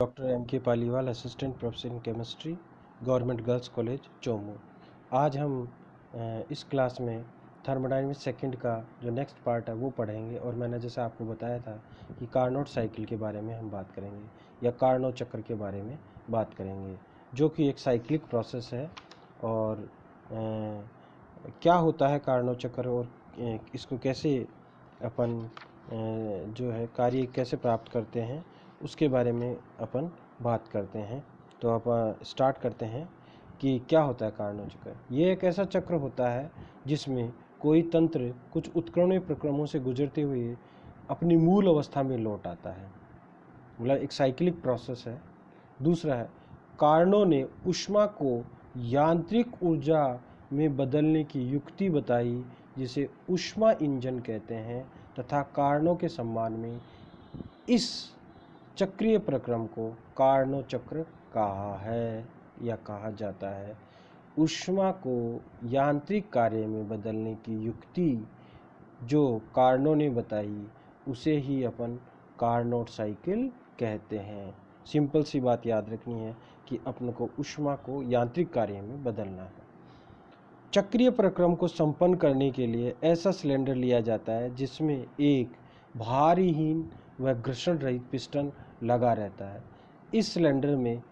Doctor M के Paliwal, assistant professor in chemistry, government girls college Chomu. आज हम इस क्लास में थर्मोडायनेमिक्स सेकंड का जो नेक्स्ट पार्ट है वो पढ़ेंगे। और मैंने जैसे आपको बताया था कि कार्नोट साइकिल के बारे में हम बात करेंगे या कार्नोट चक्र के बारे में बात करेंगे, जो कि एक साइक्लिक प्रोसेस है। और क्या होता है कार्नोट चक्र और इसको कैसे अपन जो है कार्य कैसे प्राप्त करते हैं उसके बारे में अपन बात करते हैं। तो आप स्टार्ट करते हैं कि क्या होता है कार्नोट चक्र। ये एक ऐसा चक्र होता है जिसमें कोई तंत्र कुछ उत्क्रमणीय प्रक्रमों से गुजरते हुए अपनी मूल अवस्था में लौट आता है, मतलब एक साइक्लिक प्रोसेस है। दूसरा है, कार्नोट ने ऊष्मा को यांत्रिक ऊर्जा में बदलने की युक्ति बताई, जिसे ऊष्मा इंजन कहते हैं, तथा कार्नोट के सम्मान में इस चक्रीय प्रक्रम को कार्नोट चक्र कहा है या कहा जाता है। ऊष्मा को यांत्रिक कार्य में बदलने की युक्ति जो कार्नोट ने बताई उसे ही अपन कार्नोट साइकिल कहते हैं। सिंपल सी बात याद रखनी है कि अपन को ऊष्मा को यांत्रिक कार्य में बदलना है। चक्रीय प्रक्रम को संपन्न करने के लिए ऐसा सिलेंडर लिया जाता है जिसमें एक भारीहीन व घर्षण रहित पिस्टन लगा रहता है। इस सिलेंडर में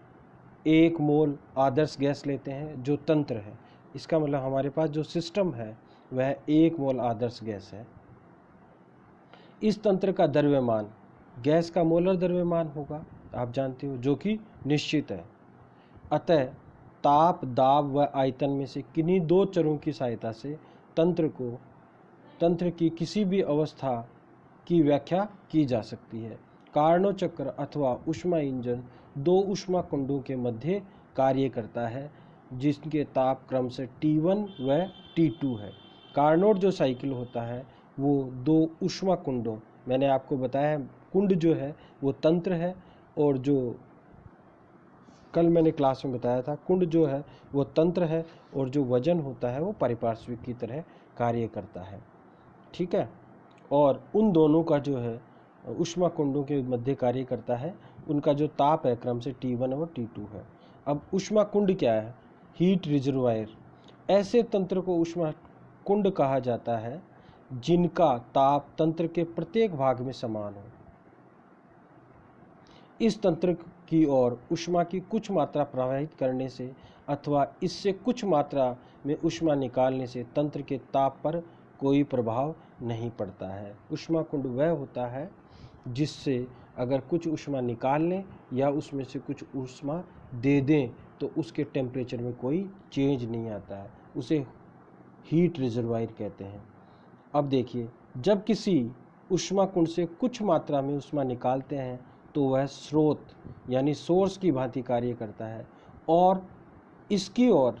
1 मोल आदर्श गैस लेते हैं जो तंत्र है। इसका मतलब हमारे पास जो सिस्टम है वह 1 मोल आदर्श गैस है। इस तंत्र का द्रव्यमान गैस का मोलर द्रव्यमान होगा, आप जानते हो, जो कि निश्चित है। अतः ताप, दाब व आयतन में से किन्हीं 2 चरों की सहायता से तंत्र की किसी भी अवस्था की व्याख्या की जा सकती है। कार्नोट चक्र अथवा ऊष्मा इंजन 2 ऊष्मा कुंडों के मध्य कार्य करता है, जिनके ताप क्रम से T1 व T2 है। कार्नोट जो साइकिल होता है वो 2 ऊष्मा कुंडों, मैंने आपको बताया कुंड जो है वो तंत्र है, और जो कल मैंने क्लास में बताया था कुंड जो है वो तंत्र है, और जो वजन होता है वो परिपार्श्विक की तरह कार्य करता है। ठीक है। और उन दोनों का जो है ऊष्मा कुंडों के मध्य कार्य करता है, उनका जो ताप है क्रम से T1 और T2 है। अब ऊष्मा कुंड क्या है? Heat reservoir. ऐसे तंत्र को ऊष्मा कुंड कहा जाता है जिनका ताप तंत्र के प्रत्येक भाग में समान हो। इस तंत्र की ओर ऊष्मा की कुछ मात्रा प्रवाहित करने से अथवा इससे कुछ मात्रा में ऊष्मा निकालने से तंत्र के ताप पर कोई प्रभाव नहीं पड़ता है। ऊष्मा कुंड वह होता है जिससे अगर कुछ ऊष्मा निकाल लें या उसमें से कुछ ऊष्मा दे दें तो उसके टेम्परेचर में कोई चेंज नहीं आता है, उसे हीट रिजर्वायर कहते हैं। अब देखिए, जब किसी ऊष्मा कुंड से कुछ मात्रा में ऊष्मा निकालते हैं तो वह स्रोत यानी सोर्स की भांति कार्य करता है, और इसकी ओर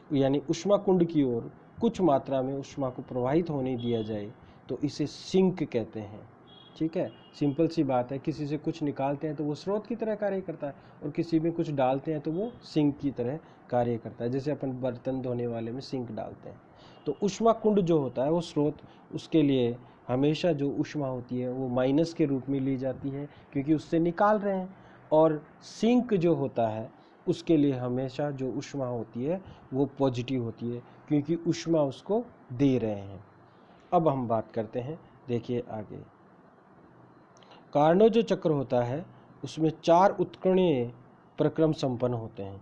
यानी ऊष्मा कुंड की ओर कुछ मात्रा में ऊष्मा को प्रवाहित होने दिया जाए तो इसे सिंक कहते हैं। ठीक है, सिंपल सी बात है, किसी से कुछ निकालते हैं तो वो स्रोत की तरह कार्य करता है, और किसी में कुछ डालते हैं तो वो सिंक की तरह कार्य करता है, जैसे अपन बर्तन धोने वाले में सिंक डालते हैं। तो ऊष्मा कुंड जो होता है वो स्रोत, उसके लिए हमेशा जो ऊष्मा होती है वो माइनस के रूप में ली जाती है क्योंकि उससे निकाल रहे हैं, और सिंक जो होता है उसके लिए हमेशा जो ऊष्मा होती है वो पॉजिटिव होती है क्योंकि ऊष्मा उसको दे रहे हैं। अब हम बात करते हैं, देखिए आगे। कार्नोट जो चक्र होता है उसमें 4 उत्कीर्णीय प्रक्रम संपन्न होते हैं।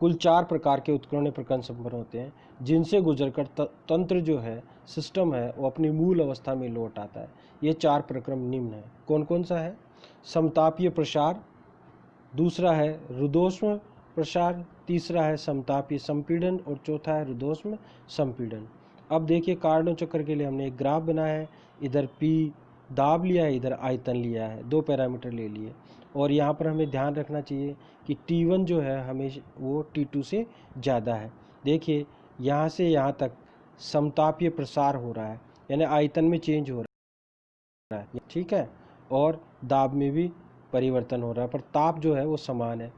कुल 4 प्रकार के उत्कीर्णीय प्रक्रम संपन्न होते हैं जिनसे गुजरकर तंत्र जो है, सिस्टम है, वो अपनी मूल अवस्था में लौट आता है। ये 4 प्रक्रम निम्न है। कौन कौन सा है? समतापीय प्रसार, दूसरा है रुद्धोष्म प्रसार, तीसरा है समतापीय संपीड़न, और चौथा है रुद्धोष्म संपीड़न। अब देखिए, कार्नोट चक्र के लिए हमने एक ग्राफ बनाया है। इधर P दाब लिया है, इधर आयतन लिया है, 2 पैरामीटर ले लिए। और यहाँ पर हमें ध्यान रखना चाहिए कि T1 जो है हमेशा वो T2 से ज़्यादा है। देखिए, यहाँ से यहाँ तक समतापीय प्रसार हो रहा है, यानी आयतन में चेंज हो रहा है। ठीक है, और दाब में भी परिवर्तन हो रहा है, पर ताप जो है वो समान है।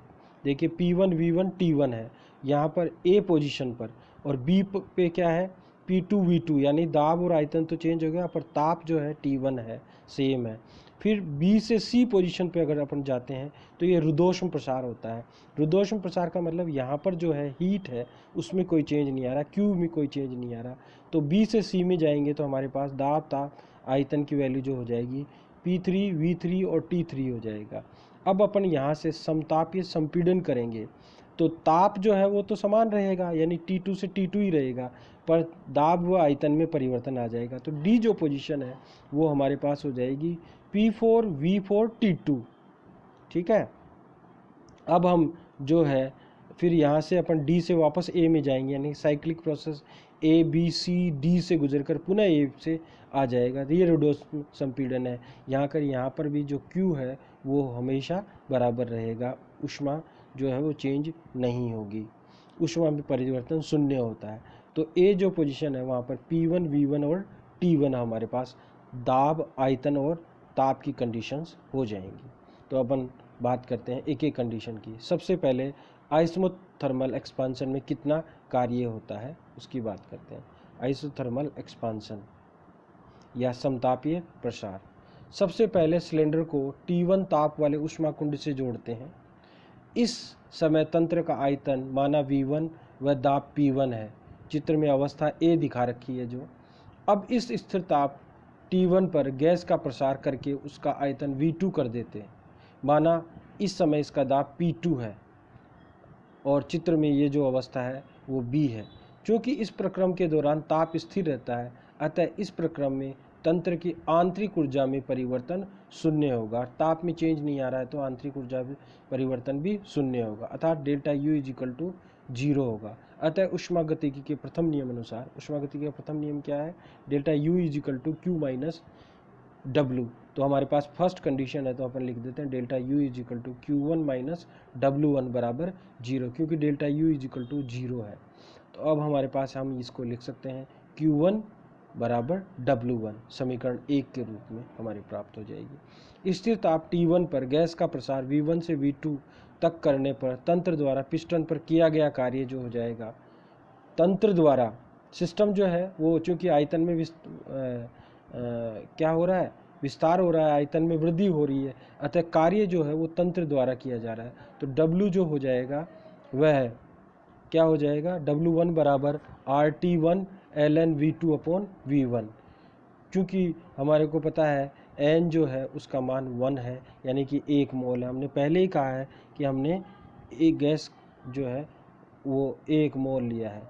देखिए, P1 V1 T1 है यहाँ पर A पोजीशन पर, और B पे क्या है? P2 V2, यानी दाब और आयतन तो चेंज हो गया पर ताप जो है T1 है, सेम है। फिर बी से सी पोजीशन पे अगर अपन जाते हैं तो ये रुद्धोष्म प्रसार होता है। रुद्धोष्म प्रसार का मतलब यहाँ पर जो है हीट है उसमें कोई चेंज नहीं आ रहा, क्यू में कोई चेंज नहीं आ रहा। तो बी से सी में जाएंगे तो हमारे पास दाब ताप आयतन की वैल्यू जो हो जाएगी P3 V3 और T3 हो जाएगा। अब अपन यहाँ से समतापीय संपीड़न करेंगे तो ताप जो है वो तो समान रहेगा, यानी T2 से T2 ही रहेगा, पर दाब व आयतन में परिवर्तन आ जाएगा। तो डी जो पोजीशन है वो हमारे पास हो जाएगी P4 V4 T2। ठीक है। अब हम जो है फिर यहाँ से अपन डी से वापस ए में जाएंगे, यानी cyclic process A B C D से गुजरकर पुनः ए से आ जाएगा। ये रुद्धोष्म संपीड़न है। यहाँ पर भी जो Q है वो हमेशा बराबर रहेगा, ऊष्मा जो है वो चेंज नहीं होगी, ऊष्मा में परिवर्तन शून्य होता है। तो ए जो पोजीशन है वहाँ पर P1 V1 और T1 हमारे पास दाब आयतन और ताप की कंडीशंस हो जाएंगी। तो अपन बात करते हैं एक एक कंडीशन की। सबसे पहले आइसोथर्मल एक्सपांशन में कितना कार्य होता है उसकी बात करते हैं। आइसोथर्मल एक्सपांशन या समतापीय प्रसार। सबसे पहले सिलेंडर को T1 ताप वाले ऊष्मा कुंड से जोड़ते हैं। इस समय तंत्र का आयतन माना V1 व दाब P1 है। चित्र में अवस्था A दिखा रखी है जो। अब इस स्थिर ताप T1 पर गैस का प्रसार करके उसका आयतन V2 कर देते हैं। माना इस समय इसका दाब P2 है और चित्र में ये जो अवस्था है वो B है। क्योंकि इस प्रक्रम के दौरान ताप स्थिर रहता है, अतः इस प्रक्रम में तंत्र की आंतरिक ऊर्जा में परिवर्तन शून्य होगा। ताप में चेंज नहीं आ रहा है तो आंतरिक ऊर्जा में परिवर्तन भी शून्य होगा, अर्थात डेल्टा U इक्वल टू 0 होगा। अतः ऊष्मागतिकी के प्रथम नियम अनुसार, ऊष्मागतिकी का प्रथम नियम क्या है? Delta U equal to Q minus W। तो हमारे पास फर्स्ट कंडीशन है तो अपन लिख देते हैं delta U equal to Q1 minus W1 बराबर 0, क्योंकि डेल्टा U इक्वल टू 0 है। तो अब हमारे पास हम इसको लिख सकते हैं Q1 बराबर W1, समीकरण 1 के रूप में हमारे प्राप्त हो जाएगी। स्थिर ताप T1 पर गैस का प्रसार V1 से V2 तक करने पर तंत्र द्वारा पिस्टन पर किया गया कार्य जो हो जाएगा, तंत्र द्वारा सिस्टम जो है वो चूँकि आयतन में क्या हो रहा है, विस्तार हो रहा है, आयतन में वृद्धि हो रही है, अतः कार्य जो है वो तंत्र द्वारा किया जा रहा है। तो W जो हो जाएगा वह क्या हो जाएगा? W1 बराबर RT1 ln V2 upon V1। क्योंकि हमारे को पता है N जो है उसका मान 1 है, यानी कि 1 मोल है। हमने पहले ही कहा है कि हमने एक गैस जो है वो 1 मोल लिया है।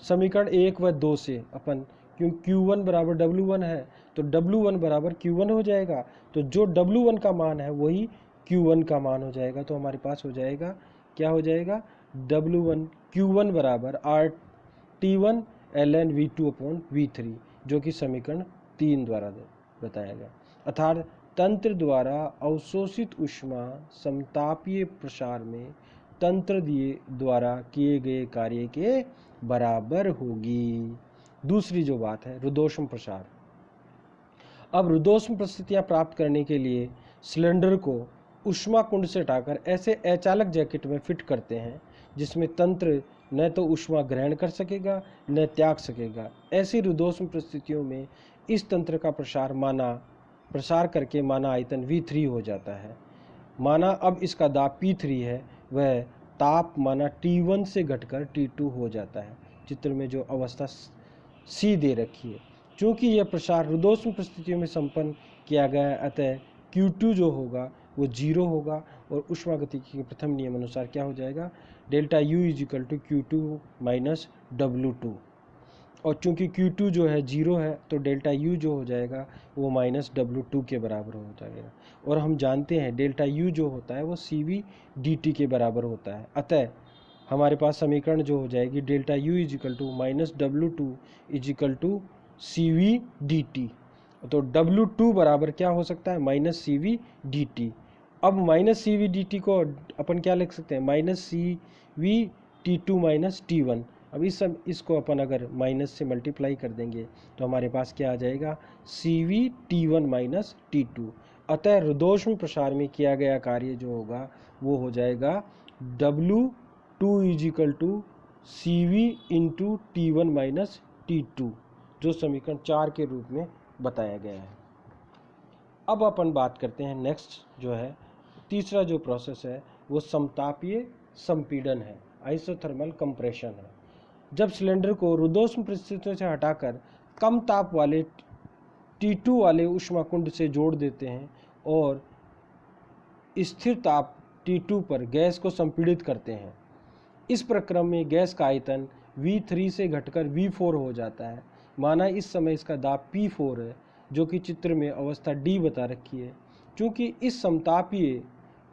समीकरण 1 व 2 से अपन क्यों Q1 बराबर W1 है तो W1 बराबर Q1 हो जाएगा। तो जो W1 का मान है वही Q1 का मान हो जाएगा। तो हमारे पास हो जाएगा, क्या हो जाएगा? W1 Q1 बराबर RT1 ln V2 upon V3, जो कि समीकरण 3 द्वारा बताया गया। अर्थात तंत्र द्वारा अवशोषित ऊष्मा समतापीय प्रसार में तंत्र द्वारा किए गए कार्य के बराबर होगी। दूसरी जो बात है रुद्धोष्म प्रसार। अब रुद्धोष्म परिस्थितियां प्राप्त करने के लिए सिलेंडर को ऊष्मा कुंड से हटाकर ऐसे अचालक जैकेट में फिट करते हैं जिसमें तंत्र न तो ऊष्मा ग्रहण कर सकेगा न त्याग सकेगा। ऐसी रुद्धोष्म परिस्थितियों में इस तंत्र का प्रसार करके माना आयतन V3 हो जाता है। माना अब इसका दाब P3 है, वह ताप माना T1 से घटकर T2 हो जाता है। चित्र में जो अवस्था C दे रखी है, क्योंकि यह प्रसार रुद्धोष्म परिस्थितियों में संपन्न किया गया है, अतः Q2 जो होगा वो 0 होगा और ऊष्मागतिकी के प्रथम नियम अनुसार क्या हो जाएगा? Delta U equal to Q2 minus W2। और चूंकि Q2 जो है 0 है तो डेल्टा U जो हो जाएगा वो माइनस W2 के बराबर हो जाएगा। और हम जानते हैं डेल्टा U जो होता है वो CV dt के बराबर होता है। अतः हमारे पास समीकरण जो हो जाएगी delta U equal to minus W2 equal to CV dt। तो W2 बराबर क्या हो सकता है? Minus CV dt। अब माइनस CV dt को अपन क्या लिख सकते हैं? Minus CV T2 minus T1। अब इसको अपन अगर माइनस से मल्टीप्लाई कर देंगे तो हमारे पास क्या आ जाएगा? CV T1 minus T2। अतः रुद्धोष्म प्रसार में किया गया कार्य जो होगा वो हो जाएगा W2 equal to CV into T1 minus T2, जो समीकरण 4 के रूप में बताया गया है। अब अपन बात करते हैं नेक्स्ट जो है तीसरा जो प्रोसेस है वो समतापीय संपीड़न है, आइसोथर्मल कंप्रेशन है। जब सिलेंडर को रुद्धोष्म परिस्थितियों से हटाकर कम ताप वाले T2 वाले ऊष्माकुंड से जोड़ देते हैं और स्थिर ताप T2 पर गैस को संपीड़ित करते हैं। इस प्रक्रम में गैस का आयतन V3 से घटकर V4 हो जाता है। माना इस समय इसका दाब P4 है, जो कि चित्र में अवस्था D बता रखी है।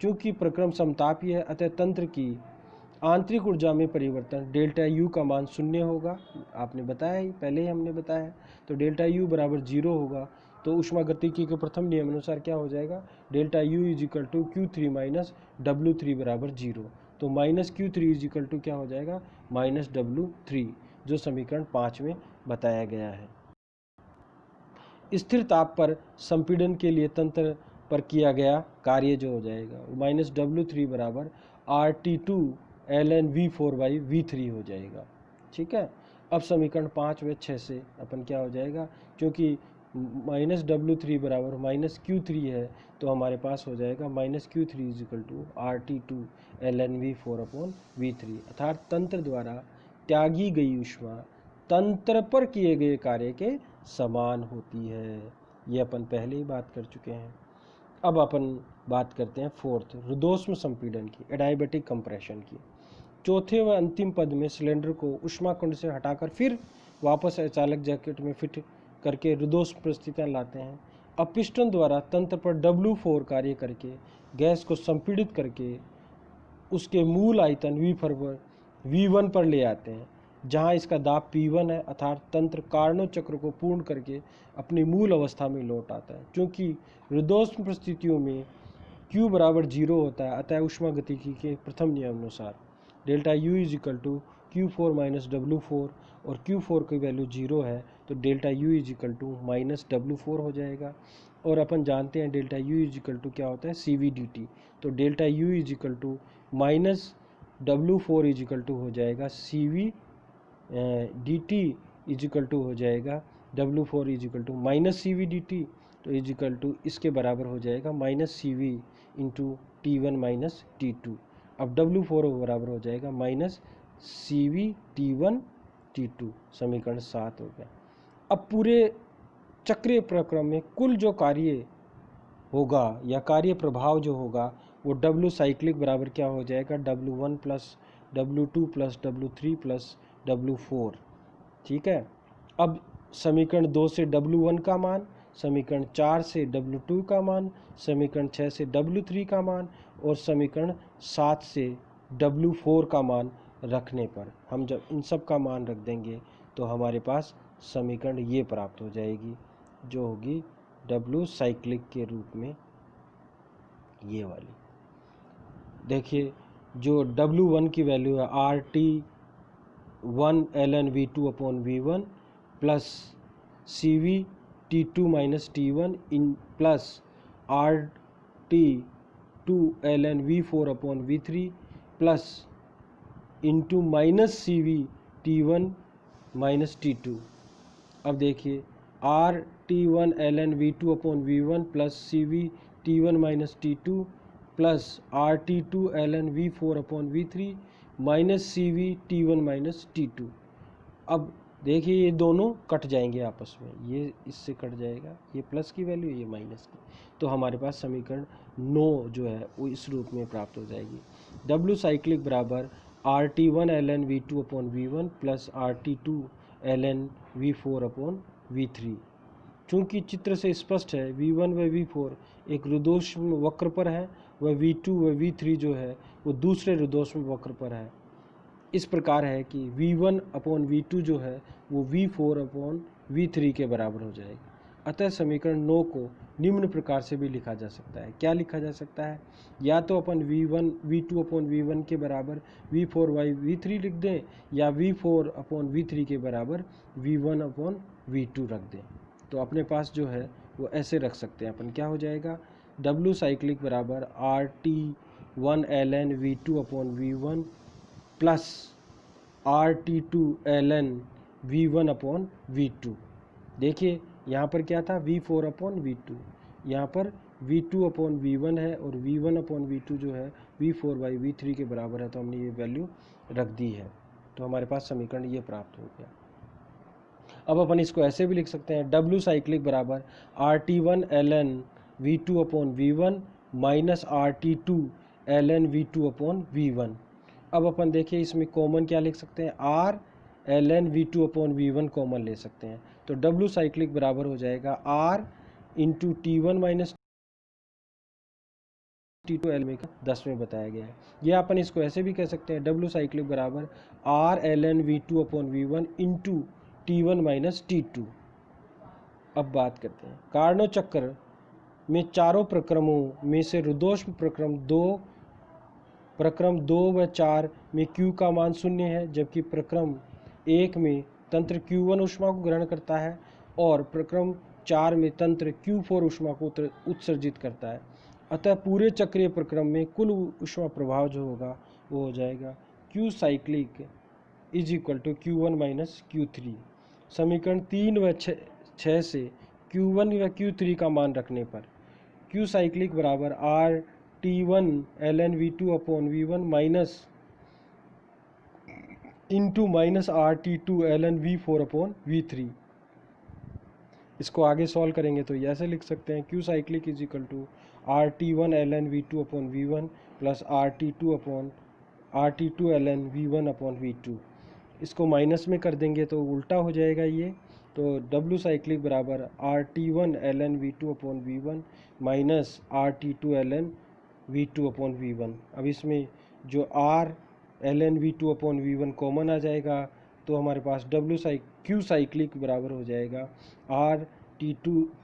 चूंकि प्रक्रम समतापीय है, अतः तंत्र की आंतरिक ऊर्जा में परिवर्तन डेल्टा U का मान 0 होगा। आपने बताया ही, पहले ही हमने बताया। तो डेल्टा U बराबर 0 होगा। तो ऊष्मागतिकी के प्रथम नियम अनुसार क्या हो जाएगा, delta U is equal to Q3 minus W3 बराबर 0। तो माइनस Q3 इजिकल टू क्या हो जाएगा, माइनस W3, जो समीकरण 5 में बताया गया है। स्थिर ताप पर संपीड़न के लिए तंत्र पर किया गया कार्य जो हो जाएगा माइनस W3 बराबर RT2 ln V4 by V3 हो जाएगा। ठीक है। अब समीकरण 5 व 6 से अपन क्या हो जाएगा, क्योंकि माइनस W3 बराबर माइनस Q3 है, तो हमारे पास हो जाएगा minus Q3 is equal to RT2 ln V4 upon V3, अर्थात तंत्र द्वारा त्यागी गई ऊष्मा तंत्र पर किए गए कार्य के समान होती है। ये अपन पहले ही बात कर चुके हैं। अब अपन बात करते हैं फोर्थ, रुद्धोष्म संपीड़न की, एडियाबैटिक कंप्रेशन की। चौथे व अंतिम पद में सिलेंडर को ऊष्माकुंड से हटाकर फिर वापस चालक जैकेट में फिट करके रुद्धोष्म परिस्थितियाँ लाते हैं। अब पिस्टन द्वारा तंत्र पर W4 कार्य करके गैस को संपीड़ित करके उसके मूल आयतन V1 पर ले आते हैं, जहां इसका दाब P1 है, अर्थात तंत्र कार्नो चक्र को पूर्ण करके अपनी मूल अवस्था में लौट आता है। क्योंकि रुद्धोष्म परिस्थितियों में Q बराबर 0 होता है, अतः ऊष्मागतिकी के प्रथम नियम अनुसार delta U is equal to Q4 minus W4, और Q4 की वैल्यू 0 है, तो delta U is equal to minus W4 हो जाएगा। और अपन जानते हैं delta U is equal to क्या होता है, CVDT। तो delta U is equal to minus W4 is equal to हो जाएगा CVDT इज इक्वल टू हो जाएगा W4 is equal to minus CVDT, तो इज इक्वल टू इसके बराबर हो जाएगा minus CV into T1 minus T2। अब W4 बराबर हो जाएगा माइनस CV T1 T2, समीकरण 7 हो गया। अब पूरे चक्रीय प्रक्रम में कुल जो कार्य होगा या कार्य प्रभाव जो होगा वो W साइक्लिक बराबर क्या हो जाएगा, W1 plus W2 plus W3 plus W4। ठीक है। अब समीकरण 2 से W1 का मान, समीकरण 4 से W2 का मान, समीकरण 6 से W3 का मान और समीकरण 7 से W4 का मान रखने पर हम जब इन सब का मान रख देंगे तो हमारे पास समीकरण ये प्राप्त हो जाएगी, जो होगी W साइक्लिक के रूप में ये वाली। देखिए जो W1 की वैल्यू है RT1 ln V2 upon V1 plus CV T2 minus T1 इन plus RT2 ln V4 upon V3 plus into minus CV T1 minus T2। अब देखिए RT1 ln V2 upon V1 plus CV T1 minus T2 plus RT2 ln V4 upon V3 minus CV T1 minus T2। अब देखिए ये दोनों cut जाएंगे आपस में, ये इससे कट जाएगा, ये प्लस की वैल्यू ये माइनस की, तो हमारे पास समीकरण 9 जो है वो इस रूप में प्राप्त हो जाएगी। W साइक्लिक बराबर RT1 ln V2 upon V1 plus RT2 ln V4 upon V3। चूँकि चित्र से स्पष्ट है V1 व V4 एक रुद्धोष्म वक्र पर है, वह V2 व V3 जो है वो दूसरे रुद्धोष्म वक्र पर है। इस प्रकार है कि V1 अपॉन V2 जो है वो V4 अपॉन V3 के बराबर हो जाएगा। अतः समीकरण 9 को निम्न प्रकार से भी लिखा जा सकता है। क्या लिखा जा सकता है, या तो अपन V2 अपॉन V1 के बराबर V4 बाई V3 लिख दें, या V4 अपॉन V3 के बराबर V1 अपॉन V2 रख दें। तो अपने पास जो है वो ऐसे रख सकते हैं अपन, क्या हो जाएगा W साइक्लिक बराबर RT1 ln V2 upon V1 plus RT2 ln V1 upon V2। देखिए यहाँ पर क्या था V4 अपॉन V2, यहाँ पर V2/V1 है और V1/V2 जो है V4/V3 के बराबर है, तो हमने ये वैल्यू रख दी है। तो हमारे पास समीकरण ये प्राप्त हो गया। अब अपन इसको ऐसे भी लिख सकते हैं, W साइक्लिक बराबर RT1 ln V2/V1 minus RT2 ln V2/V1। अब अपन देखिए इसमें कॉमन क्या लिख सकते हैं, R ln V2/V1 कॉमन ले सकते हैं। तो W साइक्लिक बराबर हो जाएगा R into T1 minus T2 L में का 10 में बताया गया है। ये अपन इसको ऐसे भी कह सकते हैं, W साइक्लिक बराबर R ln V2/V1 into T1 minus T2। अब बात करते हैं कार्नो चक्र में चारों प्रक्रमों में से रुद्धोष्म प्रक्रम 2 व 4 में Q का मान 0 है, जबकि प्रक्रम 1 में तंत्र Q1 ऊष्मा को ग्रहण करता है और प्रक्रम 4 में तंत्र Q4 ऊष्मा को उत्सर्जित करता है। अतः पूरे चक्रीय प्रक्रम में कुल ऊष्मा प्रभाव जो होगा वो हो जाएगा Q cyclic is equal to Q1 minus Q3। समीकरण 3 व 6 से Q1 व Q3 का मान रखने पर Q साइक्लिक बराबर RT1 ln V2/V1 minus into minus RT2 ln V4/V3। इसको आगे सॉल्व करेंगे तो ये ऐसे लिख सकते हैं, Q cyclic is equal to RT1 ln V2/V1 plus RT2 ln V1/V2। इसको माइनस में कर देंगे तो उल्टा हो जाएगा ये। तो W साइक्लिक बराबर RT1 ln V2/V1 minus RT2 ln V2/V1। अब इसमें जो R ln V2/V1 कॉमन आ जाएगा, तो हमारे पास Q साइक्लिक बराबर हो जाएगा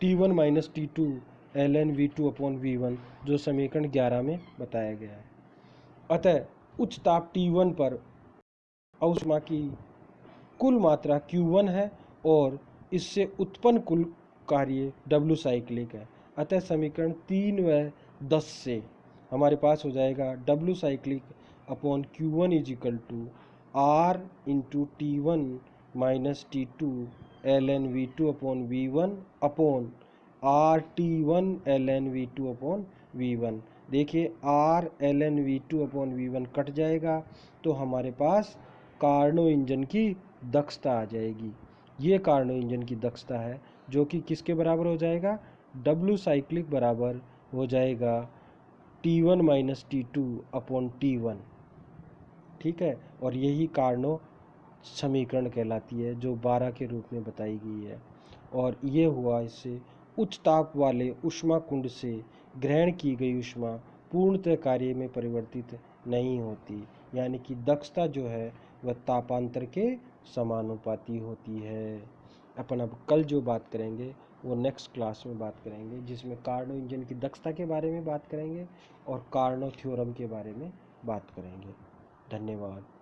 T1 minus T2 ln V2/V1, जो समीकरण 11 में बताया गया है। अतः उच्च ताप T1 पर ऊष्मा की कुल मात्रा Q1 है और इससे उत्पन्न कुल कार्य W साइक्लिक है। अतः समीकरण 3 व 10 से हमारे पास हो जाएगा W cyclic upon Q1 is equal to R into T1 minus T2 ln V2/V1 upon RT1 ln V2/V1। देखिए R ln V2/V1 कट जाएगा तो हमारे पास कार्नो इंजन की दक्षता आ जाएगी। ये कार्नो इंजन की दक्षता है जो कि किसके बराबर हो जाएगा, W साइक्लिक बराबर हो जाएगा T1 minus T2 upon T1। ठीक है, और यही कार्नो समीकरण कहलाती है जो 12 के रूप में बताई गई है। और ये हुआ इससे उच्च ताप वाले ऊष्मा कुंड से ग्रहण की गई ऊष्मा पूर्णतः कार्य में परिवर्तित नहीं होती, यानी कि दक्षता जो है वह तापांतर के समानुपाती होती है। अपन अब कल जो बात करेंगे वो नेक्स्ट क्लास में बात करेंगे, जिसमें कार्नो इंजन की दक्षता के बारे में बात करेंगे और कार्नो थ्योरम के बारे में बात करेंगे। धन्यवाद।